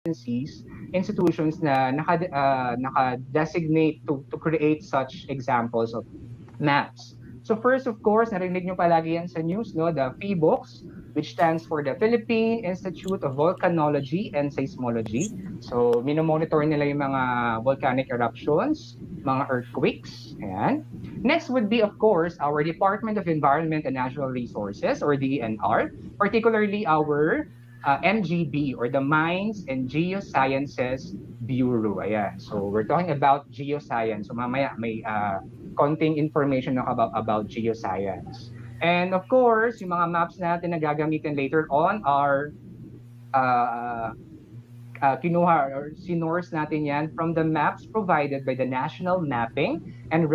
agencies, institutions na naka-designate to create such examples of maps. So first, of course, narinig nyo palagi yan sa news, no? The PHIVOLCS, which stands for the Philippine Institute of Volcanology and Seismology. So minomonitor nila yung mga volcanic eruptions, mga earthquakes. Ayan. Next would be, of course, our Department of Environment and Natural Resources, or DENR, particularly our MGB, or the Mines and Geosciences Bureau. Ayan. So we're talking about geoscience. So mamaya may konting information about geoscience. And of course, yung mga maps natin na gagamitin later on are kinuha or sinurse natin yan from the maps provided by the National Mapping and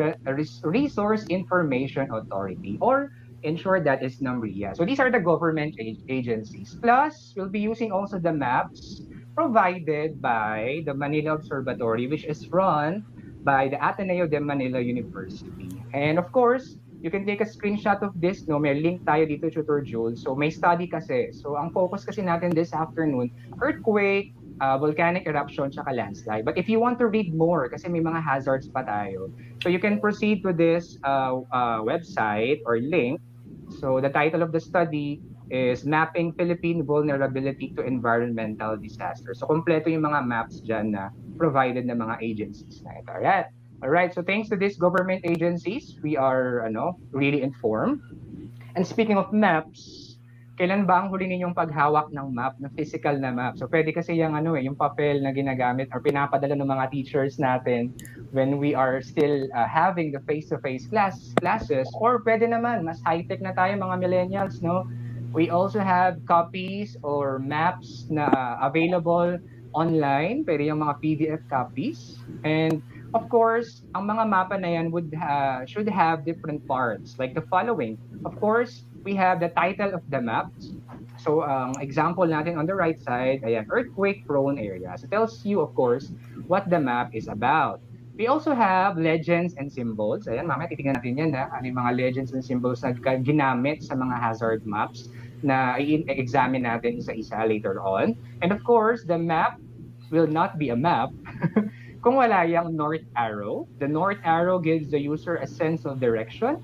Resource Information Authority, or in short, that is NAMRIA. So these are the government agencies. Plus, we'll be using also the maps provided by the Manila Observatory, which is run by the Ateneo de Manila University. And of course, you can take a screenshot of this, no? May link tayo dito, Tutor Jules. So may study kasi. So ang focus kasi natin this afternoon, earthquake, volcanic eruption, tsaka landslide. But if you want to read more, kasi may mga hazards pa tayo, so you can proceed to this website or link. So the title of the study is Mapping Philippine Vulnerability to Environmental Disasters. So kompleto yung mga maps dyan na provided ng mga agencies na ito. Alright, so thanks to these government agencies, we are really informed. And speaking of maps, kailan ba ang huli ninyong paghawak ng map, ng physical na map? So pwede kasi yung yung papel na ginagamit or pinapadala ng mga teachers natin when we are still having the face-to-face classes, or pwede naman mas high-tech na tayo mga millennials, no? We also have copies or maps na available online, pwede yung mga PDF copies. And of course, ang mga mapa na yan should have different parts, like the following. Of course, we have the title of the map. So, example natin on the right side, ayan, earthquake-prone areas. It tells you, of course, what the map is about. We also have legends and symbols. Ayan, mamaya titignan natin yan, ano yung mga legends and symbols na ginamit sa mga hazard maps na i-examine natin isa-isa later on. And of course, the map will not be a map kung wala yung north arrow. The north arrow gives the user a sense of direction,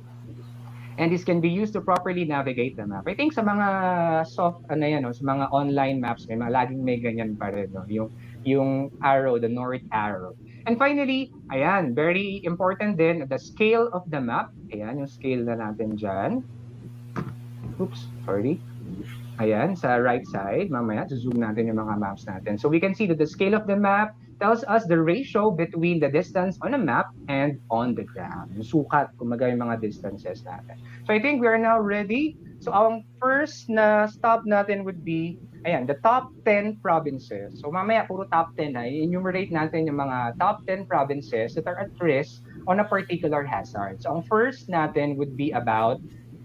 and this can be used to properly navigate the map. I think sa mga sa mga online maps, laging may ganyan pa rin, no? Yung arrow, the north arrow. And finally, ayan, very important din, the scale of the map. Ayan, yung scale na natin dyan. Oops, sorry. Ayan, sa right side, mamaya, zoom natin yung mga maps natin. So we can see that the scale of the map tells us the ratio between the distance on a map and on the ground. Yung sukat, kumaga yung mga distances natin. So I think we are now ready. So ang first na stop natin would be, ayan, the top 10 provinces. So mamaya, puro top 10 na. I-enumerate natin yung mga top 10 provinces that are at risk on a particular hazard. So ang first natin would be about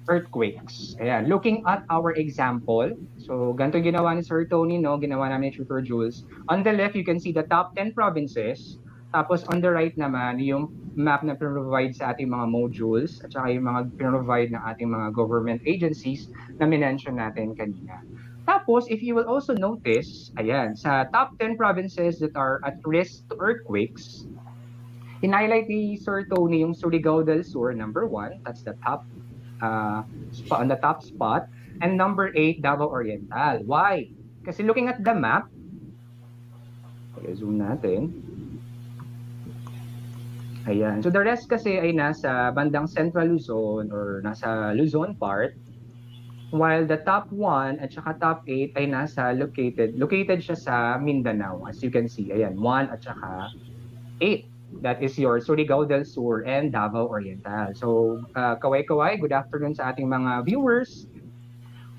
earthquakes. Ayan, looking at our example, so ganito ginawa ni Sir Tony, no? Ginawa namin ni Tutor Jules. On the left, you can see the top 10 provinces. Tapos on the right naman, yung map na provide sa ating mga modules at saka yung mga provide ng ating mga government agencies na minention natin kanina. Tapos, if you will also notice, ayan, sa top 10 provinces that are at risk to earthquakes, in-highlight ni Sir Tony yung Surigao del Sur, number 1. That's the top on the top spot, and number 8, Davao Oriental. Why? Kasi looking at the map, okay, zoom natin. Ayan. So the rest kasi ay nasa bandang Central Luzon or nasa Luzon part, while the top 1 at saka top 8 ay nasa located siya sa Mindanao. As you can see, ayan, 1 at saka 8. That is your Surigao del Sur and Davao Oriental. So, kaway-kaway, good afternoon sa ating mga viewers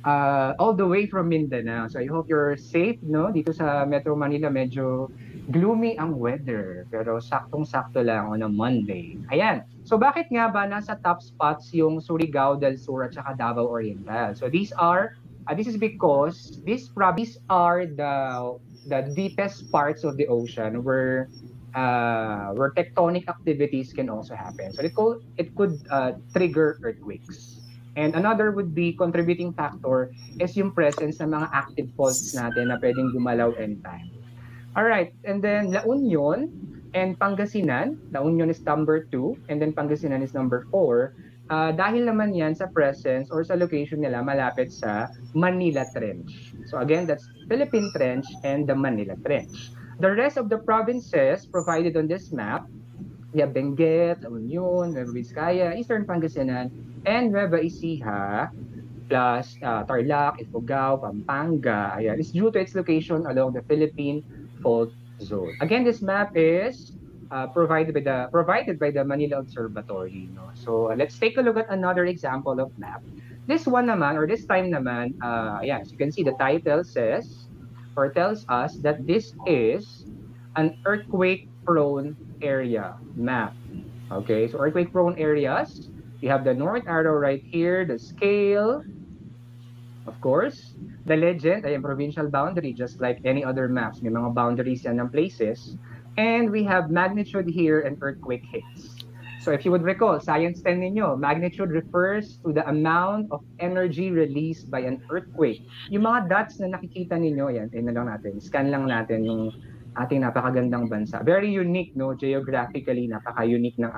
all the way from Mindanao. So, I hope you're safe, no? Dito sa Metro Manila, medyo gloomy ang weather. Pero saktong-sakto lang on a Monday. Ayan. So, bakit nga ba nasa top spots yung Surigao del Sur at saka Davao Oriental? So, this is because these are the deepest parts of the ocean where tectonic activities can also happen. So it could trigger earthquakes. And another would be contributing factor is yung presence ng mga active faults natin na pwedeng gumalaw anytime. All right, and then La Union and Pangasinan. La Union is number 2, and then Pangasinan is number 4. Dahil naman yan sa presence or sa location nila malapit sa Manila Trench. So again, that's Philippine Trench and the Manila Trench. The rest of the provinces provided on this map, we have Benguet, La Union, Nueva Vizcaya, Eastern Pangasinan, and Nueva Ecija, plus Tarlac, Ifugao, Pampanga. Ayan, it's due to its location along the Philippine Fault Zone. Again, this map is provided by the Manila Observatory. No? So let's take a look at another example of map. This one naman, or this time naman, ayan, as you can see, the title says or tells us that this is an earthquake-prone area map. Okay, so earthquake-prone areas, you have the north arrow right here, the scale, of course, the legend ay provincial boundary just like any other maps. May mga boundaries yan ng places. And we have magnitude here and earthquake hits. So if you would recall, science 10 ninyo, magnitude refers to the amount of energy released by an earthquake. Yung mga dots na nakikita ninyo, yan, tingnan lang natin, scan lang natin yung ating napakagandang bansa. Very unique, no? Geographically, napaka-unique ng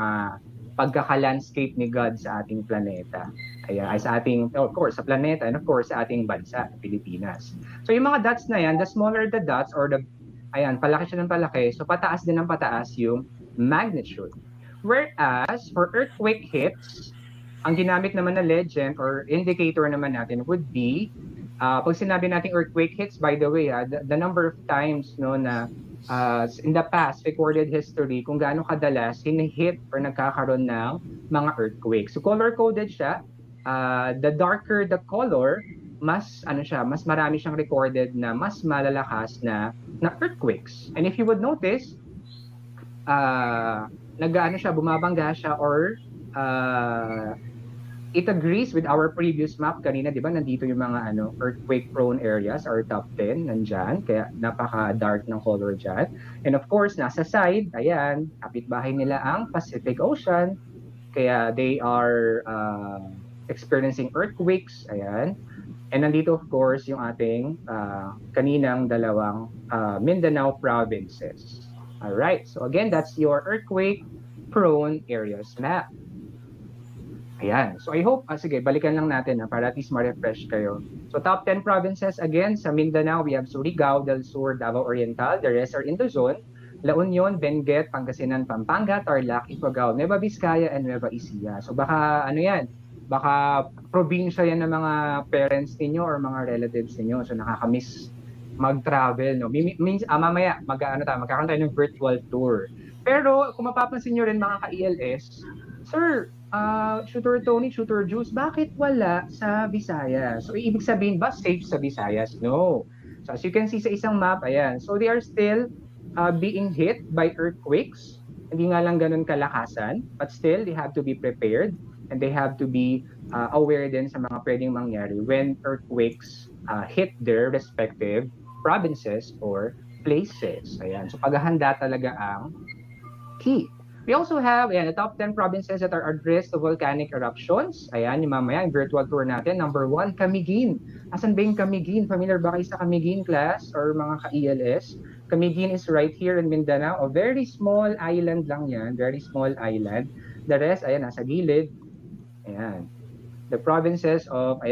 pagkaka-landscape ni God sa ating planeta. Ay sa ating, of course, sa planeta, and of course, sa ating bansa, Pilipinas. So yung mga dots na yan, the smaller the dots, or palaki siya ng palaki, so pataas din ng pataas yung magnitude. Whereas, for earthquake hits, ang ginamit naman na legend or indicator naman natin would be, pag sinabi natin earthquake hits, by the way, the number of times no na in the past recorded history kung gaano kadalas hinihit or nagkakaroon ng mga earthquakes. So color-coded siya. The darker the color, mas mas marami siyang recorded na mas malalakas na earthquakes. And if you would notice, bumabangga siya or it agrees with our previous map kanina, di ba? Nandito yung mga earthquake-prone areas, our top 10, nandyan. Kaya napaka-dark ng color dyan. And of course, nasa side, ayan, kapitbahay nila ang Pacific Ocean. Kaya they are experiencing earthquakes, ayan. And nandito, of course, yung ating kaninang dalawang Mindanao provinces. Alright, so again, that's your earthquake-prone areas map. Ayan. So I hope, sige, balikan lang natin para at least ma-refresh kayo. So top 10 provinces, again, sa Mindanao, we have Surigao del Sur, Davao Oriental. The rest are in Luzon, La Union, Benguet, Pangasinan, Pampanga, Tarlac, Ifugao, Nueva Vizcaya, and Nueva Ecija. So baka, baka probinsya yan ng mga parents ninyo or mga relatives ninyo. So nakakamiss mag-travel, no? Mamaya, magkakaroon tayo ng virtual tour. Pero kung mapapansin nyo rin mga ka-ELS, Sir, Shooter Tony, Shooter Juice, bakit wala sa Visayas? So, ibig sabihin ba safe sa Visayas? No. So, as you can see sa isang map, ayan. So, they are still being hit by earthquakes. Hindi nga lang ganun kalakasan, but still, they have to be prepared and they have to be aware din sa mga pwedeng mangyari when earthquakes hit their respective provinces or places. Ayan. So, paghahanda talaga ang key. We also have the top 10 provinces that are at risk of volcanic eruptions. Ayan, yung mamaya, yung virtual tour natin. Number 1, Camiguin. Asan ba yung Camiguin? Familiar ba kayo sa Camiguin class or mga ka-ELS? Camiguin is right here in Mindanao. A very small island lang yan. Very small island. The rest, ayan, nasa gilid. Ayan. The provinces of,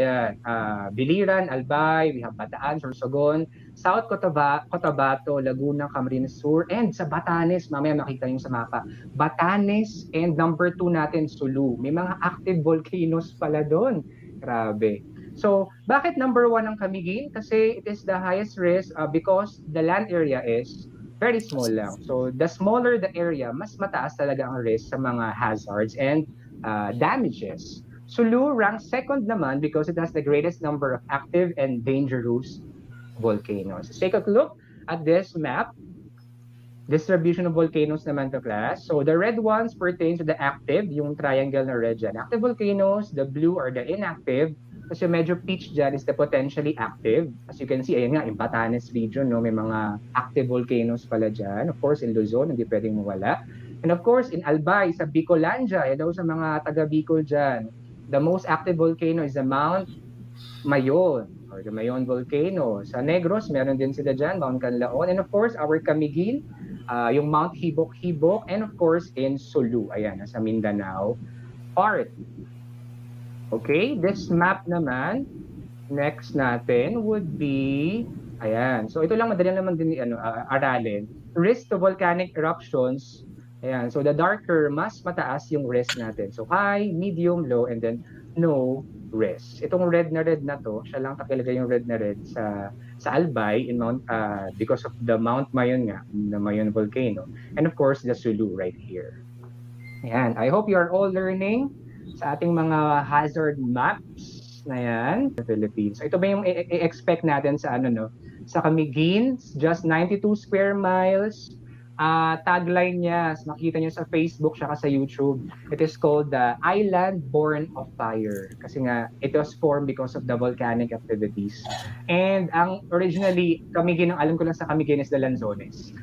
Biliran, Albay, we have Bataan, Sorsogon, South Cotabato, Laguna, Camarines Sur, and sa Batanes, mamaya makita nyo sa mapa, Batanes, and number 2 natin, Sulu. May mga active volcanoes pala doon. Grabe. So, bakit number 1 ang Camiguin? Kasi it is the highest risk because the land area is very small lang. So, the smaller the area, mas mataas talaga ang risk sa mga hazards and damages. Sulu ranks second naman because it has the greatest number of active and dangerous volcanoes. Let's take a look at this map. Distribution of volcanoes naman to class. So the red ones pertain to the active, yung triangle na red dyan. Active volcanoes, the blue are the inactive. Kasi medyo peach dyan is the potentially active. As you can see, ayan nga, in Batanes region, no, may mga active volcanoes pala dyan. Of course, in Luzon, hindi pwedeng mawala. And of course, in Albay, sa Bicolandia, yan daw sa mga taga-Bicol dyan. The most active volcano is the Mount Mayon. or the Mayon Volcano. Sa Negros, meron din sila dyan, Mount Canlaon. And of course, our Camiguin, yung Mount Hibok-Hibok, and of course, in Sulu, ayan, nasa Mindanao part. Okay, this map naman, next natin would be, ayan, so ito lang, madali naman din aralin. Risk to volcanic eruptions, ayan, so the darker, mas mataas yung risk natin. So high, medium, low, and then no risk. Itong red na to, siya lang takilagay yung red na red sa Albay in Mount, because of the Mount Mayon nga, the Mayon volcano. And of course, the Sulu right here. Ayan, I hope you are all learning sa ating mga hazard maps na yan sa Philippines. So ito ba yung i-expect natin sa sa Camiguin, just 92 square miles. Tagline niya, makita niyo sa Facebook saka sa YouTube. It is called the Island Born of Fire. Kasi nga, it was formed because of the volcanic activities. And ang originally, Camiguin, ang alam ko lang sa Camiguin is the Lanzones.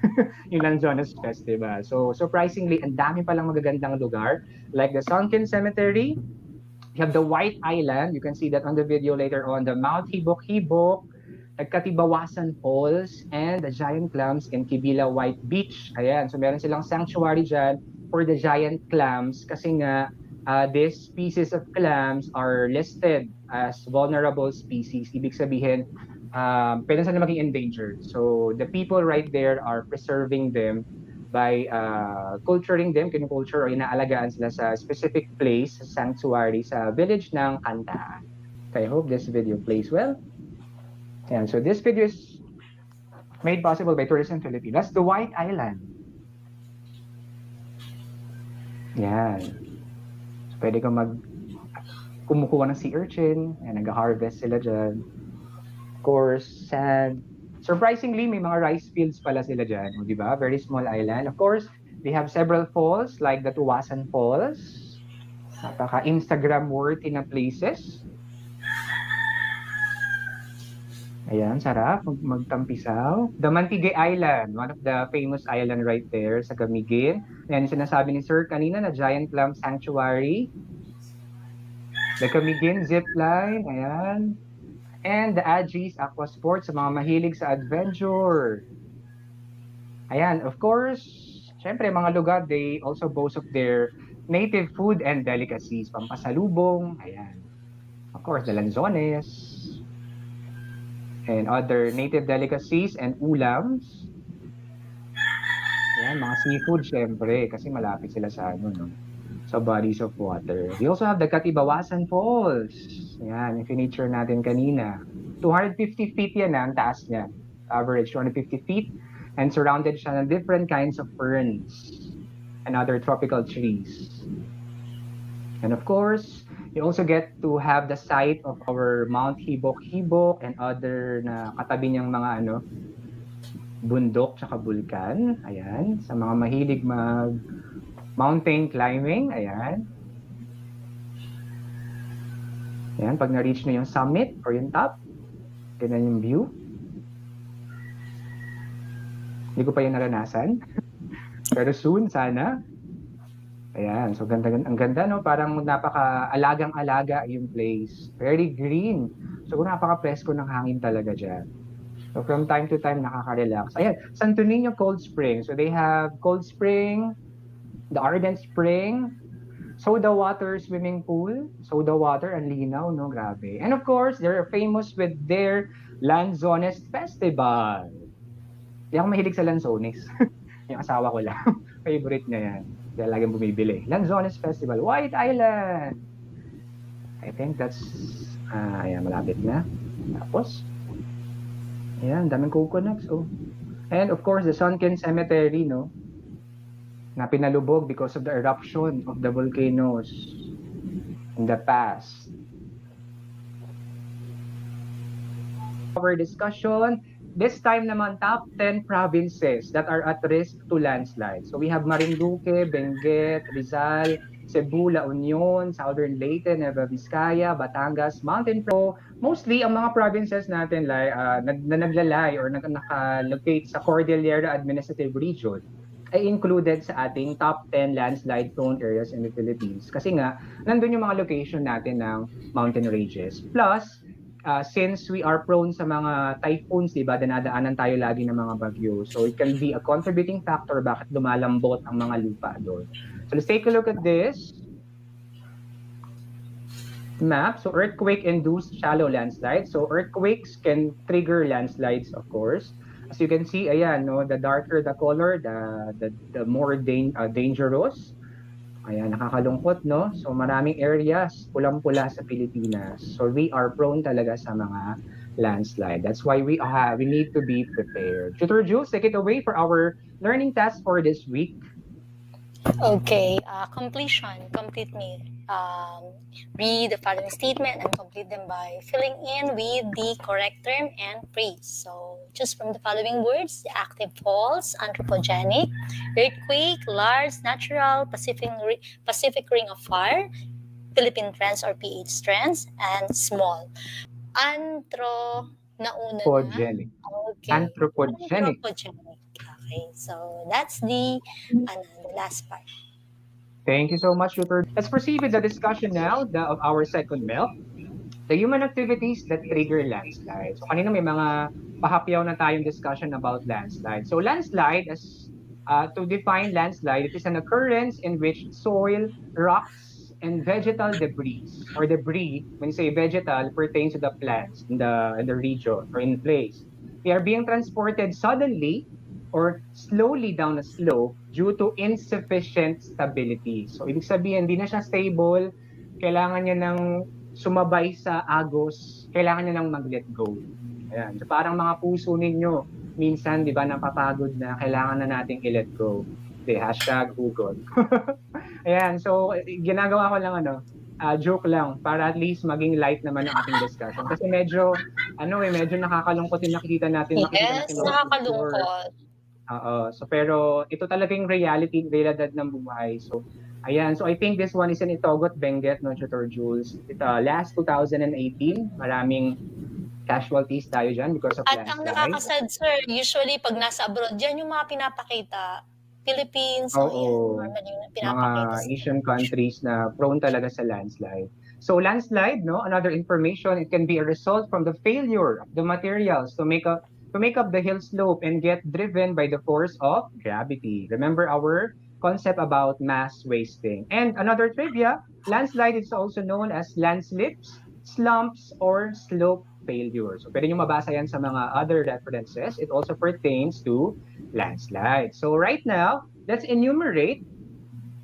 Yung Lanzones Festival. So surprisingly, ang dami palang magagandang lugar. Like the Sunken Cemetery, you have the White Island. You can see that on the video later on. The Mount Hibok-Hibok, Katibawasan Falls, and the giant clams in Kibila White Beach. Ayan, so meron silang sanctuary dyan for the giant clams kasi nga these species of clams are listed as vulnerable species. Ibig sabihin, pwede sila maging endangered. So the people right there are preserving them by culturing them, kinukulture or inaalagaan sila sa specific place, sa sanctuary, sa village ng Kanta. I hope this video plays well. And so this video is made possible by Tourism Philippines. That's the White Island. Yan. So pwede kang kumukuha ng sea urchin, and nag-harvest sila dyan. Of course, sand. Surprisingly, may mga rice fields pala sila dyan, di ba? Very small island. Of course, they have several falls like the Tuwasan Falls. Napaka-Instagram worthy na places. Ayan, sarap magtampisaw. The Mantigay Island, one of the famous island right there sa Camiguin. Ayan yung sinasabi ni Sir kanina na Giant Clam Sanctuary. The Camiguin Zipline, ayan. And the Agis Aqua Sports sa mga mahilig sa adventure. Ayan, of course, syempre mga lugar, they also boast of their native food and delicacies. Pampasalubong, ayan. Of course, the Lanzones, and other native delicacies and ulams. Yan, mga seafood syempre, kasi malapit sila sa sa bodies of water. We also have the Katibawasan Falls. Yan, yung finiture natin kanina. 250 feet yan ang taas niya. Average 250 feet. And surrounded siya ng different kinds of ferns and other tropical trees. And of course, you also get to have the site of our Mount Hibok-Hibok and other na katabi niyang mga bundok tsaka bulkan. Ayan, sa mga mahilig mountain climbing, ayan. Ayan, pag na-reach na yung summit or yung top, ganyan yung view. Hindi ko pa yung naranasan. Pero soon, sana. Ayan, so ang ganda, no? Parang napaka-alagang-alaga yung place. Very green. So napaka-presko ng hangin talaga dyan. So from time to time, nakaka-relax. Ayan, Santo Niño Cold Spring. So they have Cold Spring, the Ardent Spring, soda water swimming pool. Soda water, ang linaw, no? Grabe. And of course, they're famous with their Lanzones Festival. Hindi ako mahilig sa Lanzones. Yung asawa ko lang. Favorite niya yan. Kaya laging bumibili. Lanzones Festival, White Island. I think that's, ayan, malapit na. Tapos, ayan, daming coconuts, oh. And of course, the Sunken Cemetery, no? Na pinalubog because of the eruption of the volcanoes in the past. Our discussion, this time naman, top 10 provinces that are at risk to landslides. So we have Marinduque, Benguet, Rizal, Cebu, La Union, Southern Leyte, Nueva Vizcaya, Batangas, Mountain Pro. Mostly, ang mga provinces natin na naglalay or naka-locate sa Cordillera Administrative Region ay included sa ating top 10 landslide-prone areas in the Philippines. Kasi nga, nandun yung mga location natin ng mountain ranges. Plus, since we are prone sa mga typhoons, di ba, dinadaanan tayo lagi ng mga bagyo. So it can be a contributing factor bakit lumalambot ang mga lupa doon. So let's take a look at this map. So earthquake-induced shallow landslides. So earthquakes can trigger landslides, of course. As you can see, ayan, no, the darker the color, the more dangerous. Ayan, nakakalungkot, no? So maraming areas, pulang-pula sa Pilipinas. So we are prone talaga sa mga landslide. That's why we need to be prepared. Tutor Jules, take it away for our learning task for this week. Okay, complete me. Read the following statement and complete them by filling in with the correct term and phrase. So, just from the following words: the active falls, anthropogenic; earthquake, large, natural; Pacific ring of fire; Philippine trends or PH trends; and small. Anthropogenic. Okay. Anthropogenic. Okay, so that's the last part. Thank you so much, Tutor. Let's proceed with the discussion now of our second MELF, the human activities that trigger landslides. So kanina may mga pahapyaw na tayong discussion about landslide. So landslide, as to define landslide, it is an occurrence in which soil, rocks, and vegetal debris, or debris, when you say vegetal, pertains to the plants in the region or in place. They are being transported suddenly or slowly down a slope due to insufficient stability. So, ibig sabihin, hindi na siya stable, kailangan niya ng sumabay sa agos, kailangan niya ng mag-let go. Ayan. So, parang mga puso ninyo, minsan, di ba, napapagod na, kailangan na nating i-let go. Hashtag hugot. Ayan, so, ginagawa ko lang, joke lang, para at least maging light naman ang ating discussion. Kasi medyo nakakalungkot yung nakikita natin. Yes, nakakalungkot. So pero ito talagang realidad ng buhay. So ayan, so I think this one is an Itogot Benguet, no, Tutor Jules. Last 2018, maraming casualties tayo dyan because of landslide. At ang nakakasad, sir, usually pag nasa abroad, dyan yung mga pinapakita. Philippines, mga Asian countries na prone talaga sa landslide. So landslide, no, another information, it can be a result from the failure of the materials to make up the hill slope and get driven by the force of gravity. Remember our concept about mass wasting. And another trivia, landslide is also known as landslips, slumps, or slope failure. So pwede nyo mabasa yan sa mga other references. It also pertains to landslide. So right now, let's enumerate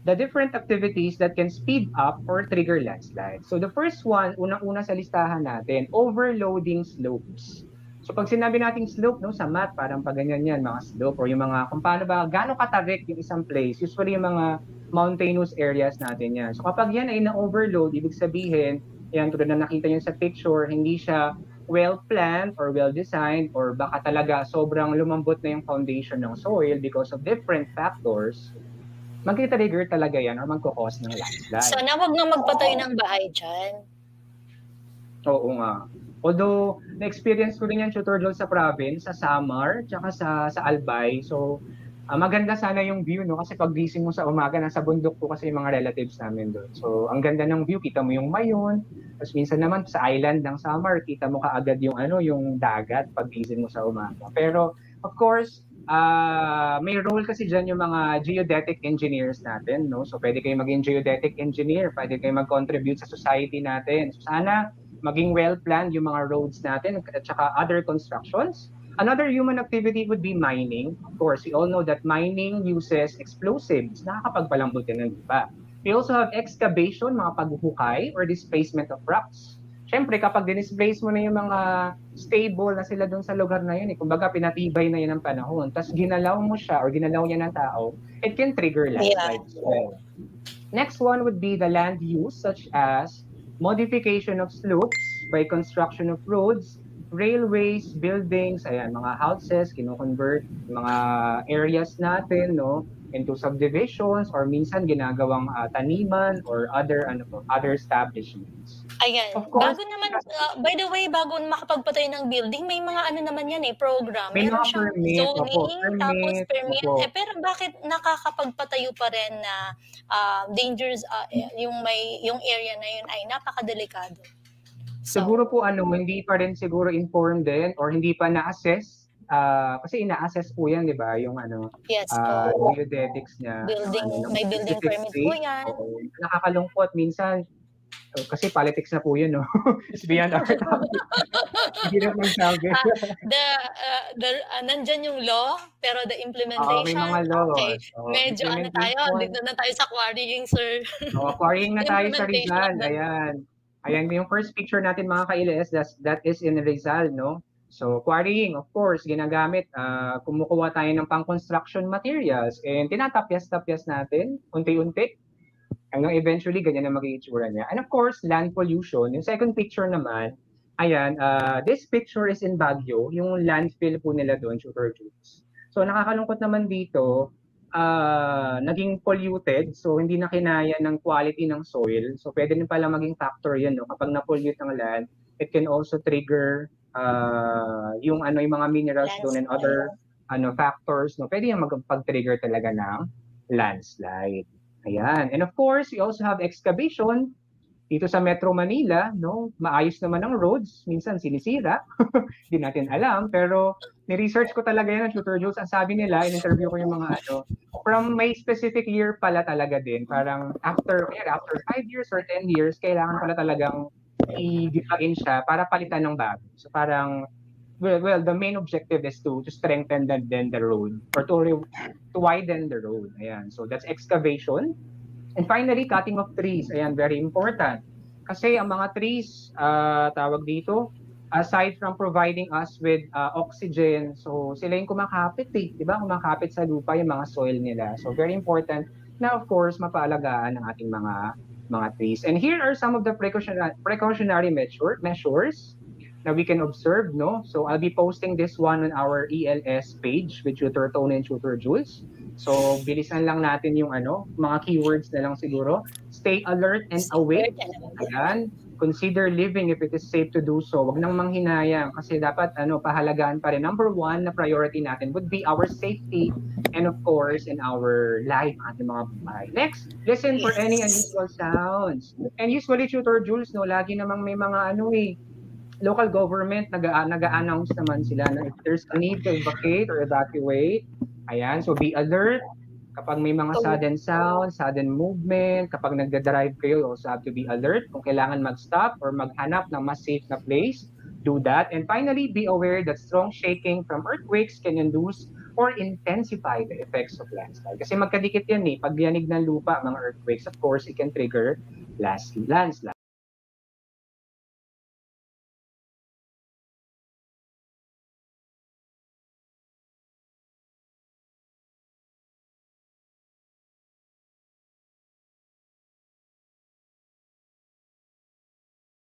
the different activities that can speed up or trigger landslide. So the first one, unang-una sa listahan natin, overloading slopes. So pag sinabi nating slope, no, sa math, parang pag ganyan yan, mga slope, or yung mga, kung paano ba, gaano katarik yung isang place, usually yung mga mountainous areas natin yan. So kapag yan ay na-overload, ibig sabihin, yan, tulad na nakita nyo sa picture, hindi siya well-planned or well-designed, or baka talaga sobrang lumambot na yung foundation ng soil because of different factors, mag-trigger talaga yan or magkakos ng landslide. So, wag na magpatayo ng bahay dyan. Oo nga. Although, na-experience ko rin yan, Tutor Joel, sa province, sa Samar, tsaka sa Albay. So, maganda sana yung view, no? Kasi pag gising mo sa umaga, nasa bundok po kasi yung mga relatives namin doon. So, ang ganda ng view, kita mo yung Mayon. Tapos minsan naman sa island ng Samar, kita mo kaagad yung dagat pag gising mo sa umaga. Pero, of course, may role kasi dyan yung mga geodetic engineers natin, no? So, pwede kayo maging geodetic engineer, pwede kayo mag-contribute sa society natin. So, sana maging well-planned yung mga roads natin at saka other constructions. Another human activity would be mining. Of course, we all know that mining uses explosives, nakakapagpalambot yan ng lupa. We also have excavation, mga paghuhukay or displacement of rocks. Siyempre, kapag dinisplace mo na yung mga stable na sila doon sa lugar na yun, kumbaga pinatibay na yun ng panahon, tapos ginalaw mo siya or ginalaw niya ng tao, it can trigger landslide as well. Next one would be the land use, such as modification of slopes by construction of roads, railways, buildings, ayan, mga houses, kino-convert mga areas natin, no, into subdivisions or minsan ginagawang taniman or other establishments. Ayan. Course, bago naman, by the way, bago makapagpatay ng building, may mga naman yan program. May mga permit, zoning, tapos permit. Pero bakit nakakapagpatayo pa rin na dangerous, yung area na yun ay napakadelikado? Siguro So, po hindi pa rin siguro informed din or hindi pa na-assess, kasi ina-assess po 'yan 'di ba, yung yes po, geodetics niya ng ng may building specific permit po state. yan. Oo, nakakalungkot minsan, kasi politics na po 'yun 'no, it's beyond our topic. Ang hirap magsabi. Nandyan yung law, pero the Oo, may implementation, mga okay, laws, medyo ano tayo, implementation. dito na tayo sa quarrying, sir. Quarrying na tayo sa Implementation of Rizal, the ayan. Ayan yung first picture natin mga ka-LS, that is in Rizal, no? So, quarrying, of course, ginagamit, kumukuha tayo ng pang-construction materials and tinatapyas-tapyas natin, unti-unti, hanggang eventually, ganyan na magiging itsura niya. And of course, land pollution. Yung second picture naman, ayan, this picture is in Baguio, yung landfill po nila doon, Sugar Juice. So, nakakalungkot naman dito, naging polluted, so hindi na kinaya ng quality ng soil. So, pwede din pala maging factor yan, no? Kapag na-pollute ang land, it can also trigger yung yung mga minerals doon and other factors, no? Pwede yung magpag-trigger talaga ng landslide. Ayan. And of course, we also have excavation dito sa Metro Manila, no? Maayos naman ang roads, minsan sinisira. Hindi natin alam, pero ni-research ko talaga yan, Tutor Jules. Ang sabi nila, in-interview ko yung mga from may specific year pala talaga din. Parang after 5 years or 10 years, kailangan pala talagang i-define siya para palitan ng bago. So parang, well, the main objective is to strengthen the road or to widen the road. Ayan. So that's excavation. And finally, cutting of trees. Ayan, very important. Kasi ang mga trees, tawag dito, aside from providing us with oxygen, so sila yung kumakapit di ba? Kumakapit sa lupa yung mga soil nila. So very important na of course mapaalagaan ng ating mga trees. And here are some of the precautionary measures that we can observe, no? So I'll be posting this one on our ELS page with Tutor Tony and Tutor Jules. So bilisan lang natin yung mga keywords na lang siguro. Stay alert and awake. Ayan. Consider living if it is safe to do so. Huwag nang manghinayang kasi dapat pahalagaan pa rin. Number one na priority natin would be our safety and of course in our life, ating mga buhay. Next, listen for any unusual sounds. And usually, Tutor Jules, lagi namang may mga local government nag-a-announce naman sila na if there's a need to evacuate. Ayan, so be alert. Kapag may mga sudden sound, sudden movement, kapag nagda-drive kayo, you also have to be alert. Kung kailangan mag-stop or maghanap ng mas safe na place, do that. And finally, be aware that strong shaking from earthquakes can induce or intensify the effects of landslide. Kasi magkadikit yan Pag yanig ng lupa, mga earthquakes, of course, it can trigger landslide.